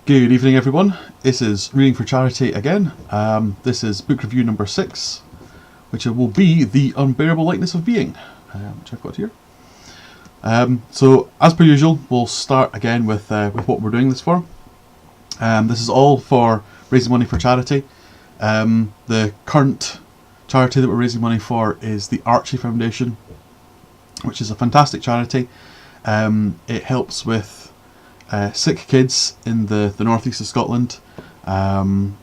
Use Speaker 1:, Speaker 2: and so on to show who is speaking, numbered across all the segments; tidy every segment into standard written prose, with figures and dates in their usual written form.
Speaker 1: Good evening, everyone. This is Reading for Charity again. This is book review number 6, which will be The Unbearable Lightness of Being, which I've got here. So, as per usual, we'll start again with what we're doing this for. This is all for raising money for charity. The current charity that we're raising money for is the Archie Foundation, which is a fantastic charity. It helps with sick kids in the northeast of Scotland. In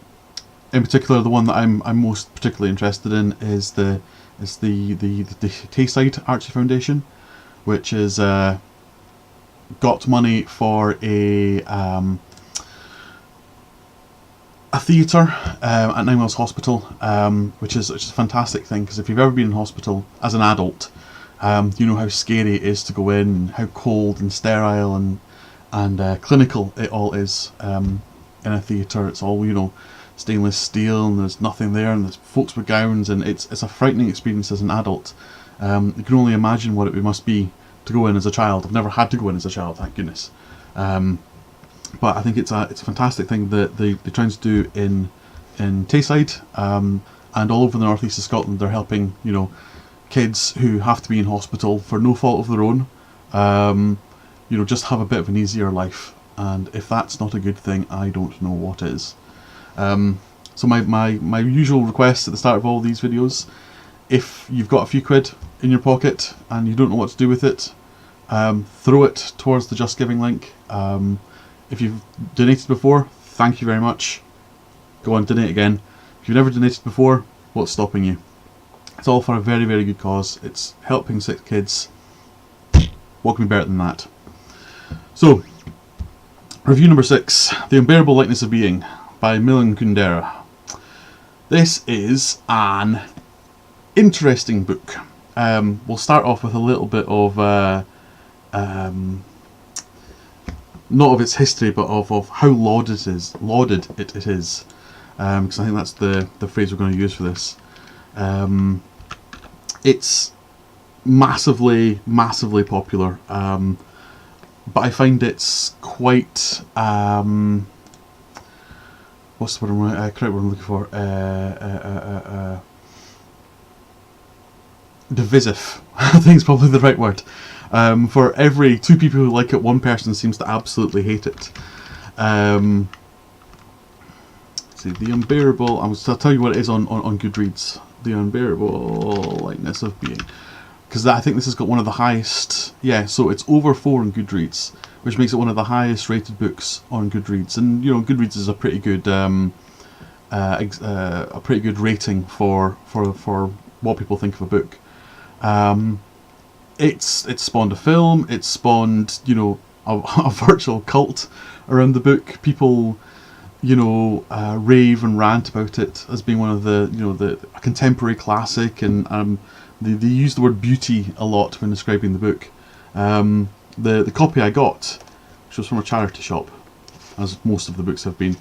Speaker 1: particular, the one that I'm most particularly interested in is the Tayside Archie Foundation, which has got money for a theatre at Ninewells Hospital, which is a fantastic thing, because if you've ever been in hospital as an adult, you know how scary it is to go in, how cold and sterile and clinical it all is in a theatre. It's all, stainless steel, and there's nothing there, and there's folks with gowns, and it's a frightening experience as an adult. You can only imagine what it must be to go in as a child. I've never had to go in as a child, thank goodness. But I think it's a fantastic thing that they're trying to do in Tayside, and all over the northeast of Scotland. They're helping kids who have to be in hospital for no fault of their own. Just have a bit of an easier life, and if that's not a good thing, I don't know what is. So my usual request at the start of all these videos: if you've got a few quid in your pocket and you don't know what to do with it, throw it towards the Just Giving link. If you've donated before, thank you very much. Go on, donate again. If you've never donated before, what's stopping you? It's all for a very, very good cause. It's helping sick kids. What can be better than that? So, review number 6, The Unbearable Lightness of Being by Milan Kundera. This is an interesting book. We'll start off with a little bit of, not of its history, but of how lauded it is, because I think that's the phrase we're going to use for this. It's massively popular. But I find it's quite what's the word correct word I'm looking for? Divisive. I think it's probably the right word. For every 2 people who like it, 1 person seems to absolutely hate it. Let's see, The Unbearable. I'll tell you what it is on Goodreads. The Unbearable Lightness of Being. Because I think this has got one of the highest, so it's over 4 on Goodreads, which makes it one of the highest rated books on Goodreads. And Goodreads is a pretty good rating for what people think of a book. It's spawned a film. It's spawned a virtual cult around the book. People rave and rant about it as being one of the a contemporary classic, and They use the word beauty a lot when describing the book. The copy I got, which was from a charity shop, as most of the books have been,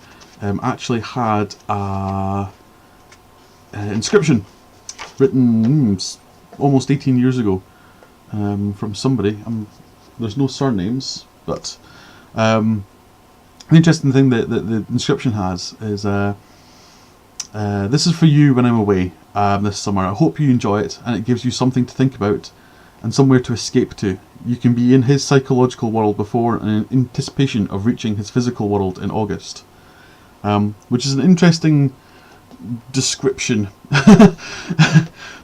Speaker 1: actually had an inscription written almost 18 years ago from somebody. There's no surnames, but the interesting thing that the inscription has is this is for you when I'm away this summer. I hope you enjoy it, and it gives you something to think about and somewhere to escape to. You can be in his psychological world before and in anticipation of reaching his physical world in August. Which is an interesting description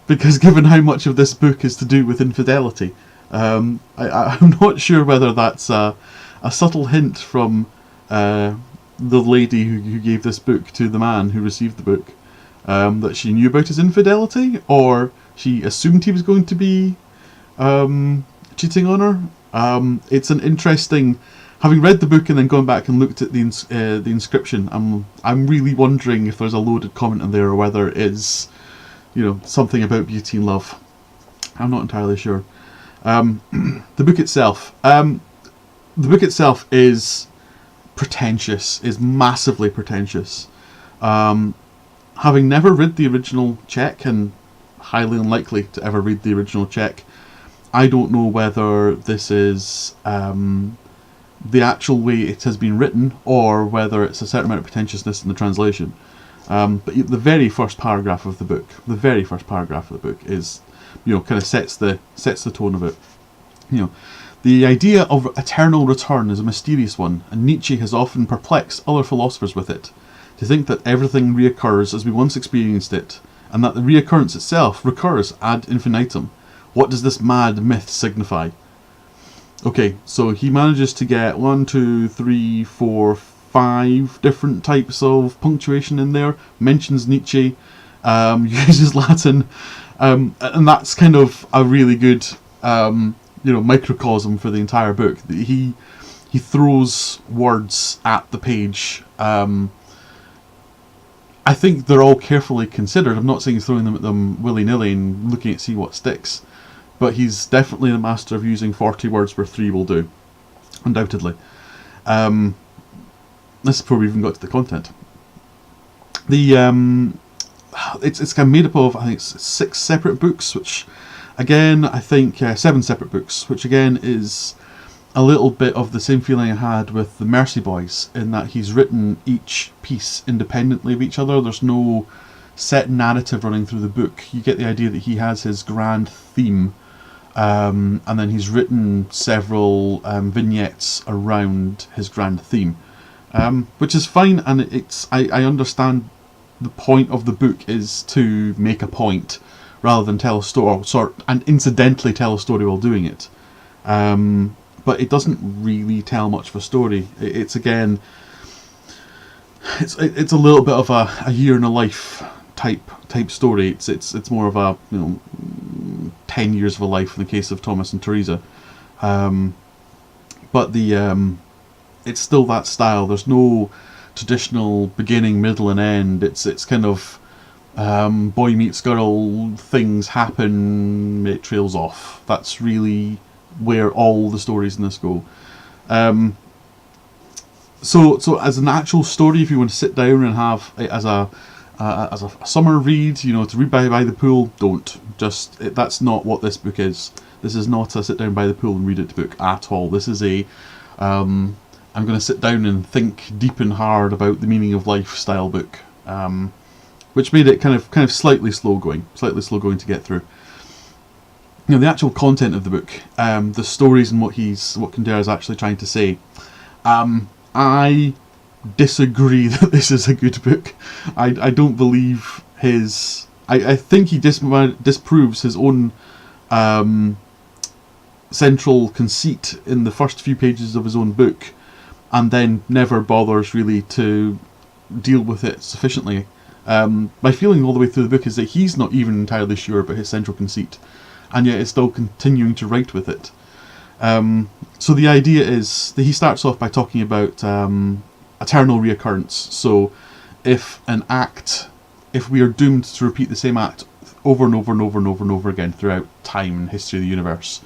Speaker 1: because given how much of this book is to do with infidelity, I'm not sure whether that's a subtle hint from the lady who gave this book to the man who received the book, that she knew about his infidelity, or she assumed he was going to be cheating on her. It's an interesting, having read the book and then gone back and looked at the inscription, I'm really wondering if there's a loaded comment in there, or whether it is something about beauty and love. I'm not entirely sure. The book itself is pretentious, is massively pretentious. Having never read the original Czech, and highly unlikely to ever read the original Czech, I don't know whether this is the actual way it has been written, or whether it's a certain amount of pretentiousness in the translation. But the very first paragraph of the book, is, kind of sets the tone of it. The idea of eternal return is a mysterious one, and Nietzsche has often perplexed other philosophers with it. To think that everything reoccurs as we once experienced it, and that the reoccurrence itself recurs ad infinitum. What does this mad myth signify? Okay, so he manages to get 1, 2, 3, 4, 5 different types of punctuation in there, mentions Nietzsche, uses Latin, and that's kind of a really good microcosm for the entire book. He throws words at the page. I think they're all carefully considered. I'm not saying he's throwing them at them willy-nilly and looking at see what sticks, but he's definitely the master of using 40 words where 3 will do, undoubtedly. This is before we even got to the content. It's kind of made up of, I think it's 6 separate books, which again, I think 7 separate books, which again is a little bit of the same feeling I had with the Mercy Boys, in that he's written each piece independently of each other. There's no set narrative running through the book. You get the idea that he has his grand theme, and then he's written several vignettes around his grand theme, which is fine, and I understand the point of the book is to make a point rather than tell a story, and incidentally tell a story while doing it. But it doesn't really tell much of a story. It's a little bit of a year in a life type story. It's more of a 10 years of a life in the case of Thomas and Teresa. But it's still that style. There's no traditional beginning, middle, and end. It's kind of boy meets girl, things happen, it trails off. That's really where all the stories in this go. So as an actual story, if you want to sit down and have it as a summer read, to read by the pool, don't. That's not what this book is. This is not a sit down by the pool and read it book at all. This is I'm going to sit down and think deep and hard about the meaning of life style book, which made it kind of slightly slow going to get through. The actual content of the book, the stories and what Kundera is actually trying to say. I disagree that this is a good book. I don't believe his. I think he disproves his own central conceit in the first few pages of his own book, and then never bothers really to deal with it sufficiently. My feeling all the way through the book is that he's not even entirely sure about his central conceit, and yet is still continuing to write with it. So the idea is that he starts off by talking about eternal reoccurrence. So if we are doomed to repeat the same act over and over and over and over and over again throughout time and history of the universe,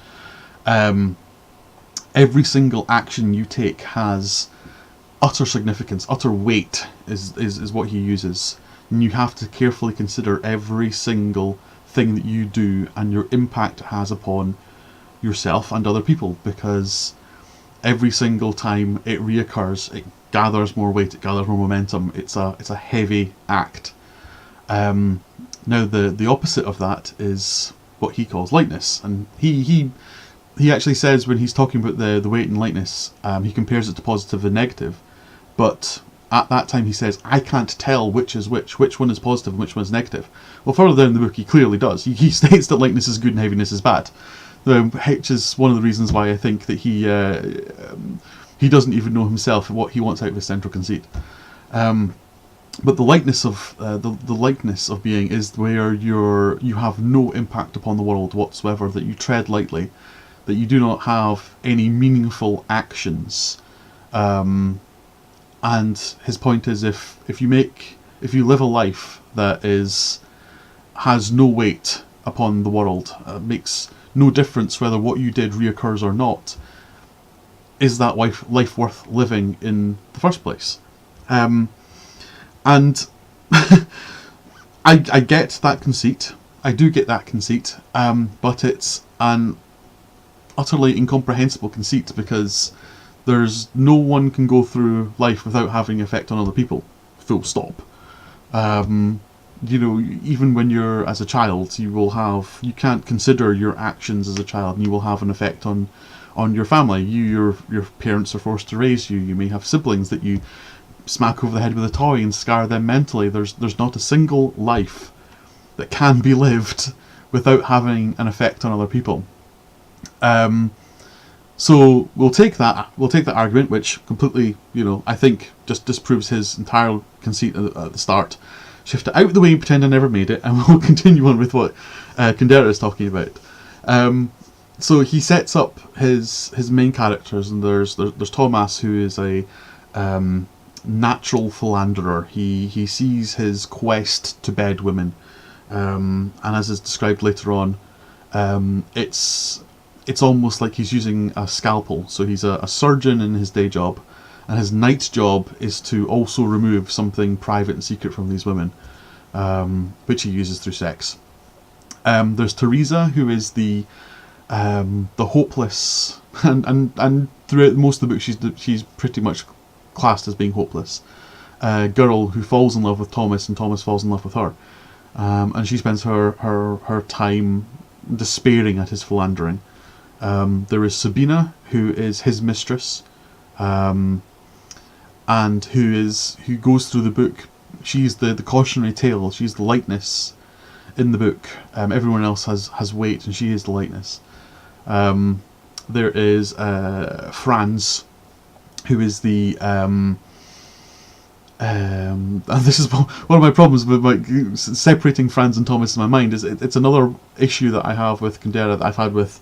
Speaker 1: every single action you take has utter significance, utter weight is what he uses. And you have to carefully consider every single thing that you do and your impact it has upon yourself and other people, because every single time it reoccurs, it gathers more weight, it gathers more momentum. It's a heavy act. Now the opposite of that is what he calls lightness, and he actually says, when he's talking about the weight and lightness, he compares it to positive and negative, but at that time he says, I can't tell which is which one is positive and which one is negative. Well, further down in the book he clearly does. He states that lightness is good and heaviness is bad, which is one of the reasons why I think that he doesn't even know himself what he wants out of his central conceit. But the lightness of the lightness of being is where you have no impact upon the world whatsoever, that you tread lightly, that you do not have any meaningful actions. And his point is, if you live a life that has no weight upon the world, makes no difference whether what you did reoccurs or not, is that life worth living in the first place? And I get that conceit. I do get that conceit, but it's an utterly incomprehensible conceit, because There's no one can go through life without having an effect on other people. Full stop. You know, even when you're as a child, you can't consider your actions as a child, and you will have an effect on your family. Your parents are forced to raise you. You may have siblings that you smack over the head with a toy and scar them mentally. There's not a single life that can be lived without having an effect on other people. So we'll take that argument, which completely, I think just disproves his entire conceit at the start. Shift it out of the way and pretend I never made it, and we'll continue on with what Kundera is talking about. So he sets up his main characters, and there's Thomas, who is a natural philanderer. He sees his quest to bed women, and as is described later on, it's almost like he's using a scalpel. So he's a surgeon in his day job, and his night job is to also remove something private and secret from these women, which he uses through sex. There's Teresa, who is the hopeless, and throughout most of the book she's pretty much classed as being hopeless, girl who falls in love with Thomas, and Thomas falls in love with her, and she spends her time despairing at his philandering. There is Sabina, who is his mistress, and who goes through the book. She's the cautionary tale. She's the lightness in the book. Everyone else has weight, and she is the lightness. There is Franz, who is the and this is one of my problems with separating Franz and Thomas in my mind. Is it's another issue that I have with Kundera that I've had with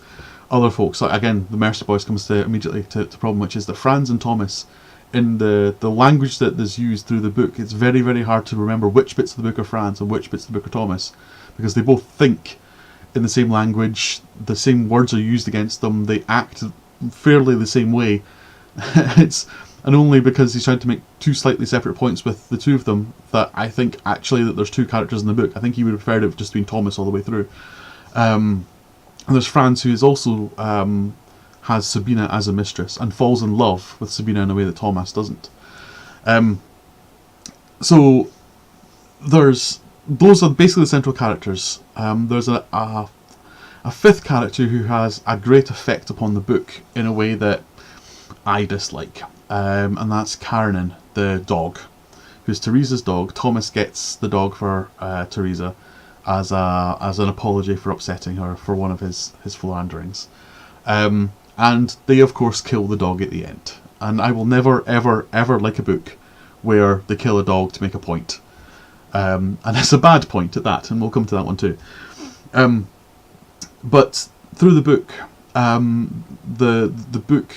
Speaker 1: other folks. Like, again, the Mercer Boys comes immediately to problem, which is that Franz and Thomas, in the language that is used through the book, it's very, very hard to remember which bits of the book are Franz and which bits of the book are Thomas, because they both think in the same language, the same words are used against them, they act fairly the same way. And only because he's trying to make two slightly separate points with the two of them that I think actually that there's two characters in the book. I think he would have preferred it just being Thomas all the way through. And there's Franz, who is also has Sabina as a mistress and falls in love with Sabina in a way that Thomas doesn't. So those are basically the central characters. There's a fifth character who has a great effect upon the book in a way that I dislike, and that's Karenin, the dog, who's Teresa's dog. Thomas gets the dog for Teresa as an apology for upsetting her for one of his philanderings, and they of course kill the dog at the end. And I will never ever ever like a book where they kill a dog to make a point, and it's a bad point at that, and we'll come to that one too. But through the book, the book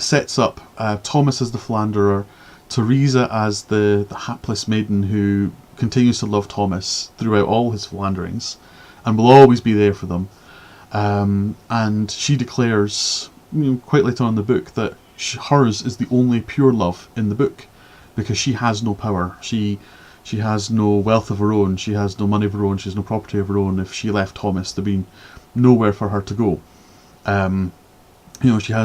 Speaker 1: sets up Thomas as the philanderer, Teresa as the hapless maiden who continues to love Thomas throughout all his philanderings and will always be there for them. And she declares, quite later on in the book, that hers is the only pure love in the book, because she has no power. She has no wealth of her own. She has no money of her own. She has no property of her own. If she left Thomas, there'd be nowhere for her to go.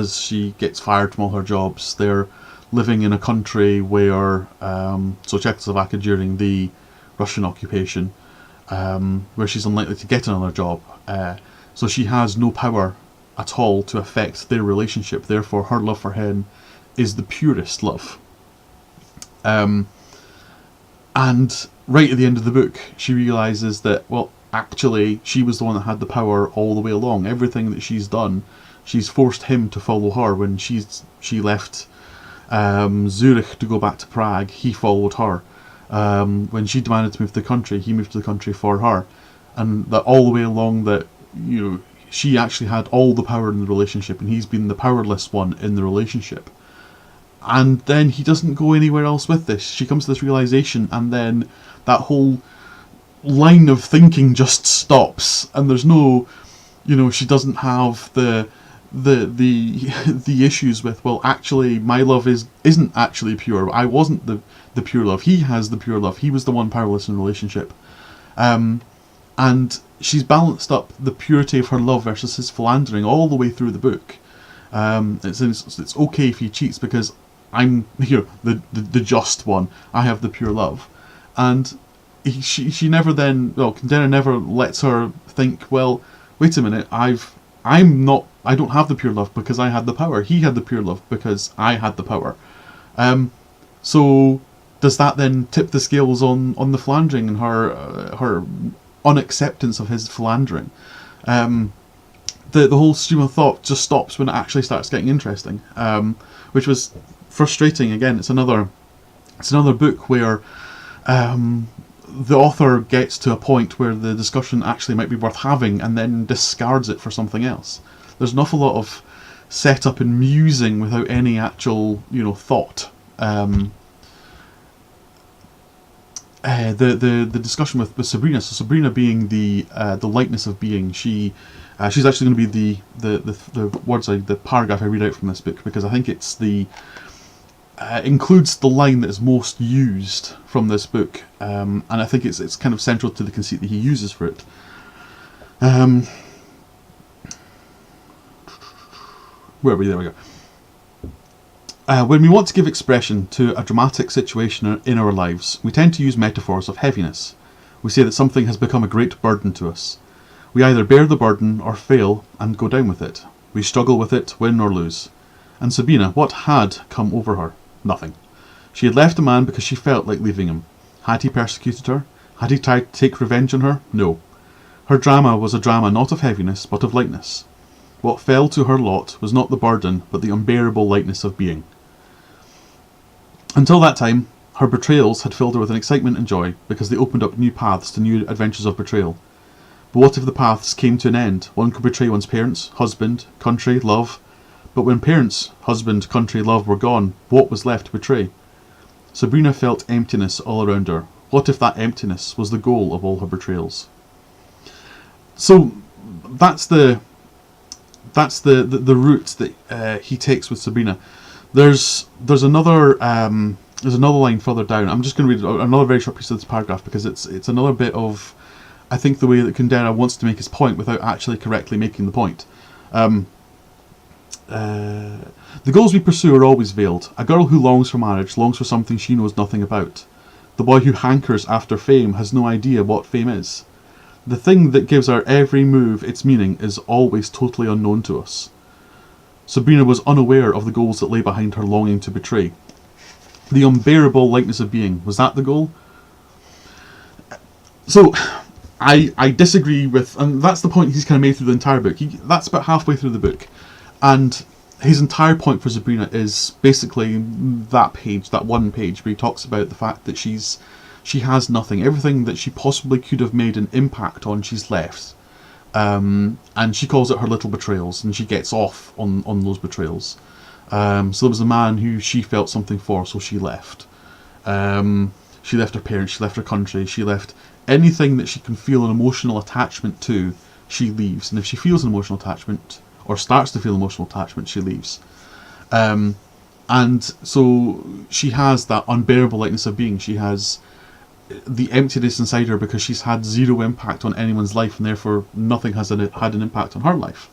Speaker 1: She gets fired from all her jobs. They're living in a country where, so Czechoslovakia during the Russian occupation, where she's unlikely to get another job. So she has no power at all to affect their relationship. Therefore, her love for him is the purest love. And right at the end of the book, she realises that, well, actually, she was the one that had the power all the way along. Everything that she's done, she's forced him to follow her. When she left Zurich to go back to Prague, he followed her. When she demanded to move to the country, he moved to the country for her. And that all the way along, that she actually had all the power in the relationship, and he's been the powerless one in the relationship. And then he doesn't go anywhere else with this. She comes to this realization, and then that whole line of thinking just stops, and there's no, she doesn't have the issues with, well, actually my love isn't actually pure. I wasn't the pure love. He has the pure love. He was the one powerless in the relationship. And she's balanced up the purity of her love versus his philandering all the way through the book. It's okay if he cheats because I'm the just one. I have the pure love, and she never then, well, Kundera never lets her think, well, wait a minute, I don't have the pure love because I had the power. He had the pure love because I had the power. So does that then tip the scales on the philandering and her unacceptance of his philandering? The whole stream of thought just stops when it actually starts getting interesting, which was frustrating. Again, it's another book where the author gets to a point where the discussion actually might be worth having and then discards it for something else. There's an awful lot of setup and musing without any actual thought. The discussion with Sabrina. So Sabrina being the lightness of being, she's actually going to be the paragraph I read out from this book, because I think it's includes the line that is most used from this book, and I think it's kind of central to the conceit that he uses for it. Where are we? There we go. When we want to give expression to a dramatic situation in our lives, we tend to use metaphors of heaviness. We say that something has become a great burden to us. We either bear the burden or fail and go down with it. We struggle with it, win or lose. And Sabina, what had come over her? Nothing. She had left a man because she felt like leaving him. Had he persecuted her? Had he tried to take revenge on her? No. Her drama was a drama not of heaviness, but of lightness. What fell to her lot was not the burden, but the unbearable lightness of being. Until that time, her betrayals had filled her with an excitement and joy, because they opened up new paths to new adventures of betrayal. But what if the paths came to an end? One could betray one's parents, husband, country, love. But when parents, husband, country, love were gone, what was left to betray? Sabrina felt emptiness all around her. What if that emptiness was the goal of all her betrayals? So that's the route that he takes with Sabrina. There's another line further down. I'm just going to read another very short piece of this paragraph, because it's another bit of, I think, the way that Kundera wants to make his point without actually correctly making the point. The goals we pursue are always veiled. A girl who longs for marriage longs for something she knows nothing about. The boy who hankers after fame has no idea what fame is. The thing that gives our every move its meaning is always totally unknown to us. Sabrina was unaware of the goals that lay behind her longing to betray. The unbearable lightness of being, was that the goal? So, I disagree with, and that's the point he's kind of made through the entire book. That's about halfway through the book. And his entire point for Sabrina is basically that page, that one page, where he talks about the fact that she has nothing. Everything that she possibly could have made an impact on, she's left. And she calls it her little betrayals, and she gets off on those betrayals. So there was a man who she felt something for, so she left. She left her parents, she left her country, she left anything that she can feel an emotional attachment to, she leaves. And if she feels an emotional attachment, or starts to feel emotional attachment, she leaves. And so she has that unbearable lightness of being. She has the emptiness inside her because she's had zero impact on anyone's life, and therefore nothing has had an impact on her life.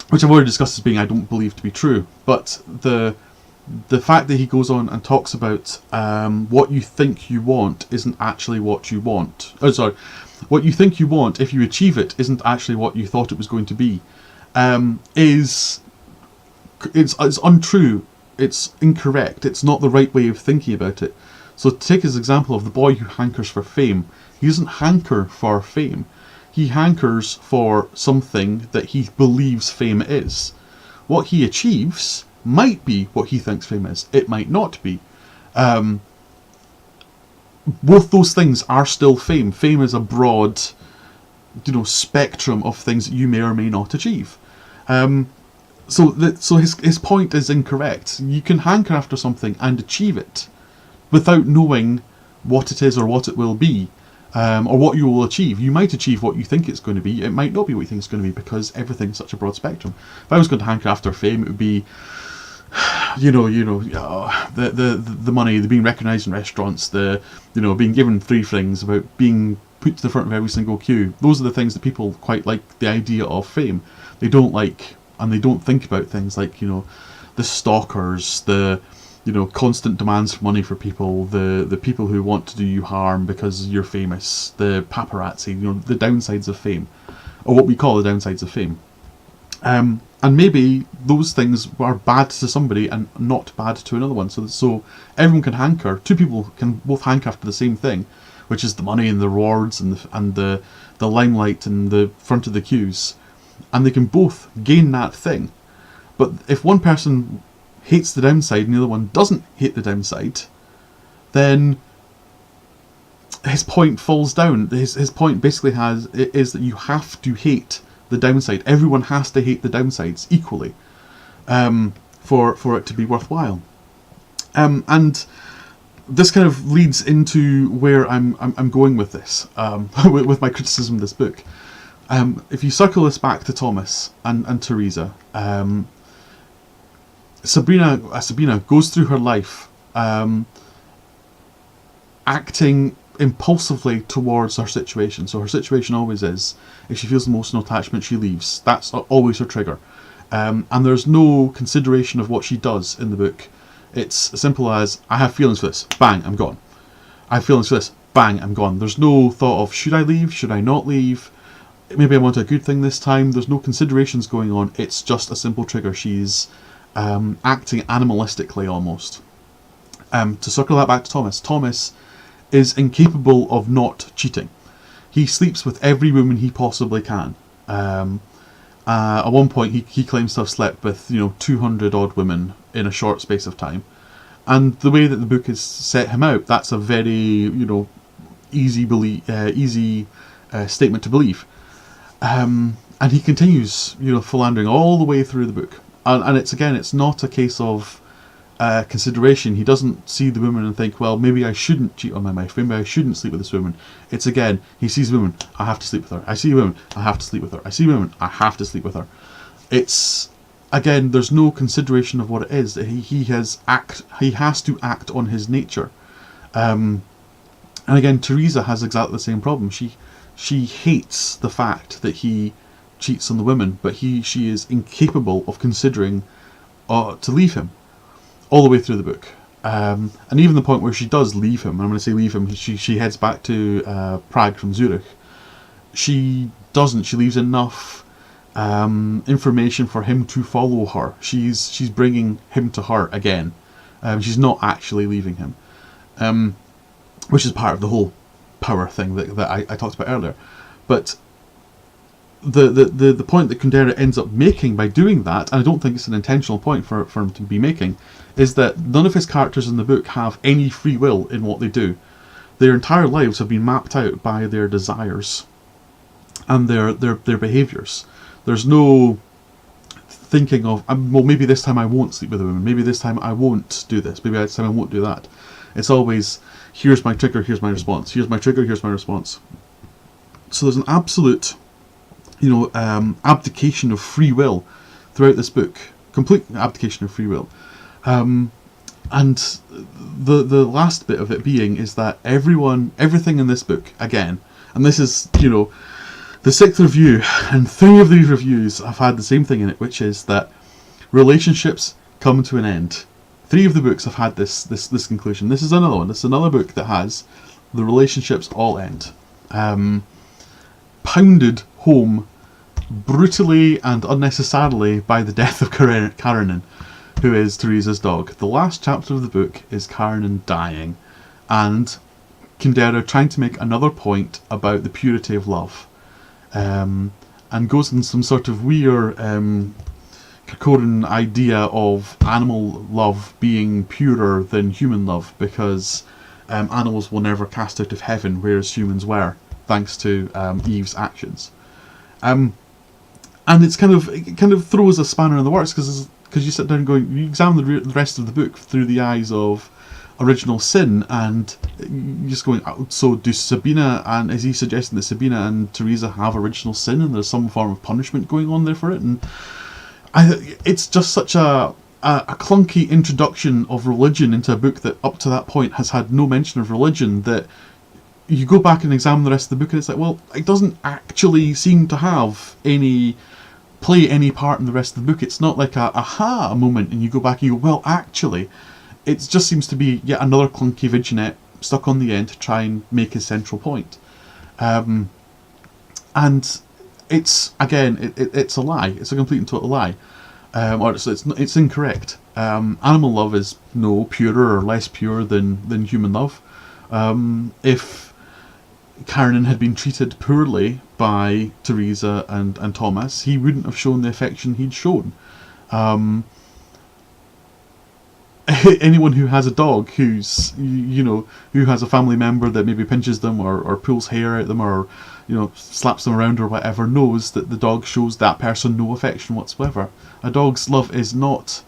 Speaker 1: Which I've already discussed as being, I don't believe to be true. But the fact that he goes on and talks about what you think you want isn't actually what you want. Oh, sorry. What you think you want, if you achieve it, isn't actually what you thought it was going to be. It's untrue. It's incorrect. It's not the right way of thinking about it. So to take his example of the boy who hankers for fame, he doesn't hanker for fame. He hankers for something that he believes fame is. What he achieves might be what he thinks fame is. It might not be. Both those things are still fame. Fame is a broad, spectrum of things that you may or may not achieve. So his point is incorrect. You can hanker after something and achieve it without knowing what it is or what it will be, or what you will achieve. You might achieve what you think it's going to be. It might not be what you think it's going to be, because everything's such a broad spectrum. If I was going to hanker after fame, it would be, the money, the being recognised in restaurants, the being given free things, about being put to the front of every single queue. Those are the things that people quite like the idea of fame. They don't like and they don't think about things like, the stalkers, the constant demands for money for people, the people who want to do you harm because you're famous, the paparazzi, the downsides of fame, or what we call the downsides of fame. And maybe those things are bad to somebody and not bad to another one. So everyone can hanker. Two people can both hanker after the same thing, which is the money and the rewards and the limelight and the front of the queues, and they can both gain that thing. But if one person hates the downside and the other one doesn't hate the downside, then his point falls down. His point basically is that you have to hate the downside. Everyone has to hate the downsides equally, for it to be worthwhile. And this kind of leads into where I'm going with this, with my criticism of this book. If you circle this back to Thomas and Teresa, Sabina goes through her life acting impulsively towards her situation. So her situation always is, if she feels emotional attachment, she leaves. That's always her trigger. And there's no consideration of what she does in the book. It's as simple as, I have feelings for this, bang, I'm gone. I have feelings for this, bang, I'm gone. There's no thought of, should I leave, should I not leave? Maybe I want a good thing this time. There's no considerations going on. It's just a simple trigger. She's acting animalistically almost. To circle that back to Thomas, Thomas is incapable of not cheating. He sleeps with every woman he possibly can. At one point he claims to have slept with 200 odd women in a short space of time, and the way that the book has set him out, that's a very easy statement to believe. And he continues philandering all the way through the book, and it's not a case of consideration. He doesn't see the woman and think, well, maybe I shouldn't cheat on my wife, maybe I shouldn't sleep with this woman. It's again, he sees a woman, I have to sleep with her. I see a woman, I have to sleep with her. I see a woman, I have to sleep with her. It's again, there's no consideration of what it is. He has to act on his nature. And again, Teresa has exactly the same problem. She hates the fact that he cheats on the women, but she is incapable of considering to leave him all the way through the book. And even the point where she does leave him, and I'm going to say leave him, she heads back to Prague from Zurich. She doesn't. She leaves enough information for him to follow her. She's bringing him to her again. She's not actually leaving him, which is part of the whole power thing that I talked about earlier. But the point that Kundera ends up making by doing that, and I don't think it's an intentional point for him to be making, is that none of his characters in the book have any free will in what they do. Their entire lives have been mapped out by their desires and their behaviours. There's no thinking of, well, maybe this time I won't sleep with a woman, maybe this time I won't do this, maybe this time I won't do that. It's always, here's my trigger, here's my response, here's my trigger, here's my response. So there's an absolute abdication of free will throughout this book, complete abdication of free will. And the last bit of it being is that everything in this book, again, and this is, the 6th review, and 3 of these reviews have had the same thing in it, which is that relationships come to an end. 3 of the books have had this conclusion. This is another one. This is another book that has the relationships all end. Pounded home brutally and unnecessarily by the death of Karenin, who is Teresa's dog. The last chapter of the book is Karenin dying, and Kundera trying to make another point about the purity of love, and goes in some sort of weird Kierkegaardian idea of animal love being purer than human love, because animals will never cast out of heaven, whereas humans were, thanks to Eve's actions. And it kind of throws a spanner in the works, because you sit down and you examine the rest of the book through the eyes of original sin, and you're just going, so do Sabina, and is he suggesting that Sabina and Teresa have original sin and there's some form of punishment going on there for it? And it's just such a clunky introduction of religion into a book that up to that point has had no mention of religion, that you go back and examine the rest of the book and it's like, well, it doesn't actually seem to have any play any part in the rest of the book. It's not like a aha moment and you go back and you go, well, actually, it just seems to be yet another clunky vignette stuck on the end to try and make his central point. And it's, again, it's a lie. It's a complete and total lie. Or it's incorrect. Animal love is no purer or less pure than human love. If Karen had been treated poorly by Teresa and Thomas, he wouldn't have shown the affection he'd shown. Anyone who has a dog who's, who has a family member that maybe pinches them or pulls hair at them or, slaps them around or whatever, knows that the dog shows that person no affection whatsoever. A dog's love is not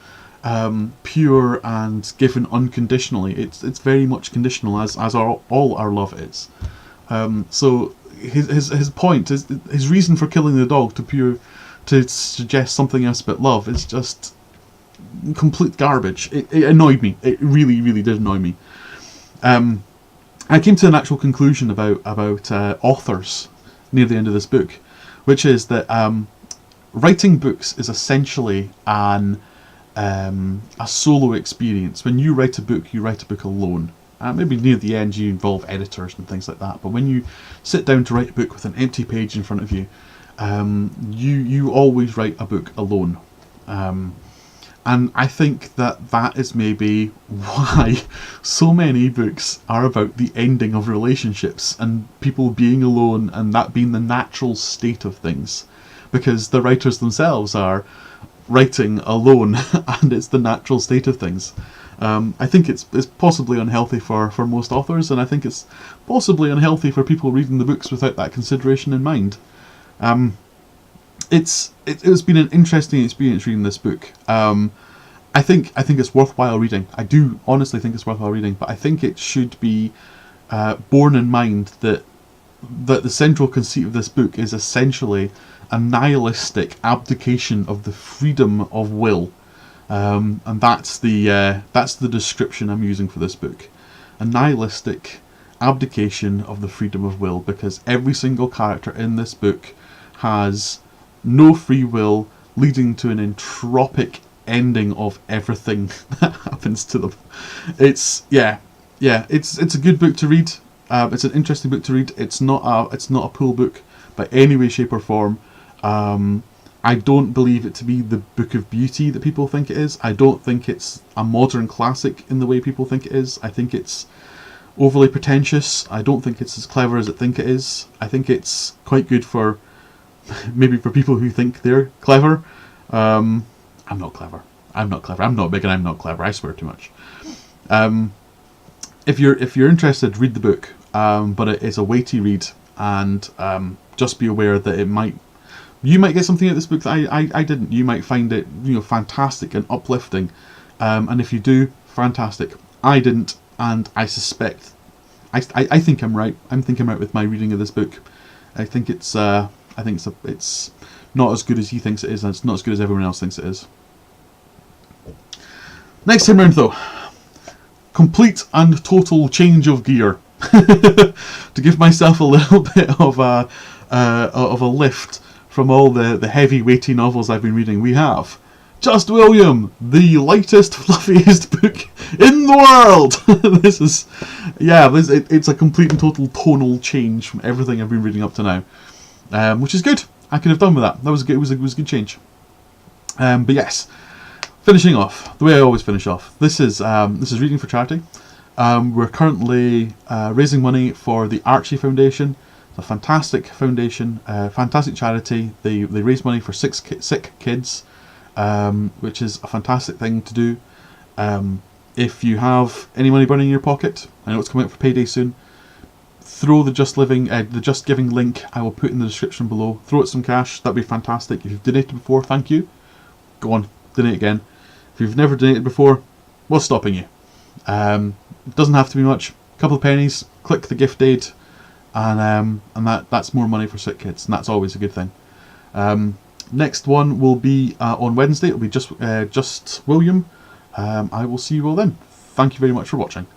Speaker 1: pure and given unconditionally. It's very much conditional, as all our love is. So his point is, his reason for killing the dog to suggest something else but love is just complete garbage. It annoyed me. It really, really did annoy me. I came to an actual conclusion about authors near the end of this book, which is that writing books is essentially a solo experience. When you write a book alone. Maybe near the end you involve editors and things like that, but when you sit down to write a book with an empty page in front of you, you always write a book alone. And I think that is maybe why so many books are about the ending of relationships and people being alone and that being the natural state of things. Because the writers themselves are writing alone and it's the natural state of things. I think it's possibly unhealthy for most authors, and I think it's possibly unhealthy for people reading the books without that consideration in mind. It's been an interesting experience reading this book. I think it's worthwhile reading. I do honestly think it's worthwhile reading, but I think it should be borne in mind that the central conceit of this book is essentially a nihilistic abdication of the freedom of will, and that's the description I'm using for this book. A nihilistic abdication of the freedom of will, because every single character in this book has no free will, leading to an entropic ending of everything that happens to them. It's a good book to read. It's an interesting book to read. It's not a pull book by any way, shape or form. I don't believe it to be the book of beauty that people think it is. I don't think it's a modern classic in the way people think it is. I think it's overly pretentious. I don't think it's as clever as it think it is. I think it's quite good for maybe for people who think they're clever. I'm not clever. I'm not big and I'm not clever. I swear too much. If you're interested, read the book. But it is a weighty read, and just be aware that you might get something out of this book that I didn't. You might find it fantastic and uplifting, and if you do, fantastic. I didn't, and I suspect I think I'm right. I think I'm right with my reading of this book. I think it's not as good as he thinks it is, and it's not as good as everyone else thinks it is. Next time round, though, complete and total change of gear to give myself a little bit of a lift from all the heavy, weighty novels I've been reading. We have Just William, the lightest, fluffiest book in the world. It's a complete and total tonal change from everything I've been reading up to now, which is good. I could have done with that. That was good. It was a good change. But yes, finishing off the way I always finish off. This is reading for charity. We're currently raising money for the Archie Foundation. It's a fantastic foundation, fantastic charity. They raise money for sick kids, which is a fantastic thing to do. If you have any money burning in your pocket, I know it's coming up for payday soon, throw the Just Giving link I will put in the description below. Throw it some cash, that'd be fantastic. If you've donated before, thank you. Go on, donate again. If you've never donated before, what's stopping you? It doesn't have to be much. A couple of pennies, click the gift aid, and that's more money for sick kids, and that's always a good thing. Next one will be on Wednesday. It'll be just William. I will see you all then. Thank you very much for watching.